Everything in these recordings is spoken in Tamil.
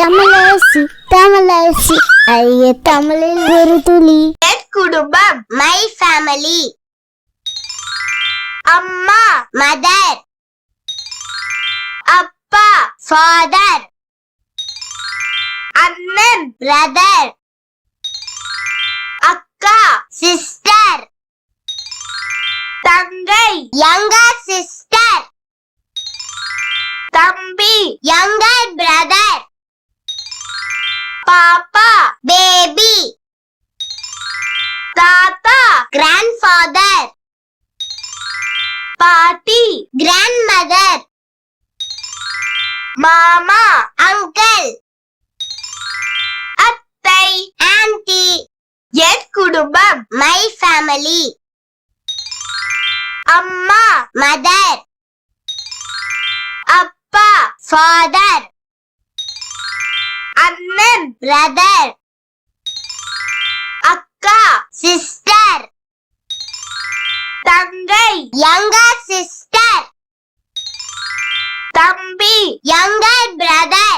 Tamilarasi, Tamilarasi, ஐய தமிழில் ஒரு துளி. குடும்பம் my family. அம்மா mother, அப்பா father, அண்ணன் brother, அக்கா sister, தங்கை younger sister, தம்பி younger brother, பாப்பா baby, தாத்தா grandfather, பாட்டி grandmother, மாமா uncle, அத்தை auntie. என் குடும்பம் my family. அம்மா mother, அப்பா father, அண்ணன் brother, அக்கா sister, தங்கை younger sister, தம்பி younger brother,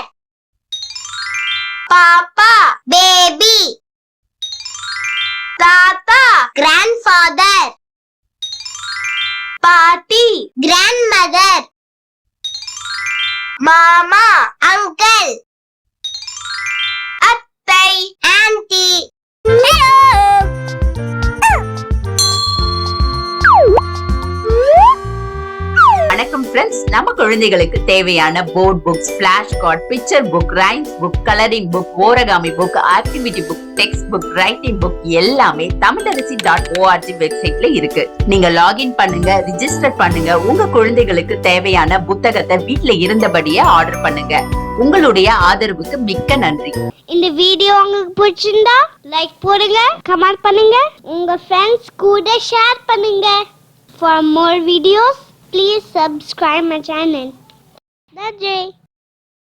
பாப்பா baby, தாத்தா grandfather, பாட்டி grandmother, மாமா uncle, அத்தை auntie. வணக்கம் ஃப்ரெண்ட்ஸ், நம்ம குழந்தைகளுக்கு தேவையான board books, flash card, picture book, rhymes book, colouring book, origami book, activity book, text book, writing book எல்லாமே Tamilarasi.org வெப்சைட்ல இருக்கு. நீங்க லாகின் பண்ணுங்க, ரிஜிஸ்டர் பண்ணுங்க. உங்க குழந்தைகளுக்கு தேவையான புத்தகத்தை வீட்ல இருந்தபடியே ஆர்டர் பண்ணுங்க. உங்களுடைய ஆதரவுக்கு மிக்க நன்றி. இந்த வீடியோ உங்களுக்கு பிடிச்சிருந்தா லைக் போடுங்க, கமெண்ட் பண்ணுங்க, உங்க ஃப்ரெண்ட்ஸ் கூட ஷேர் பண்ணுங்க. For more videos, please subscribe my channel. That's it.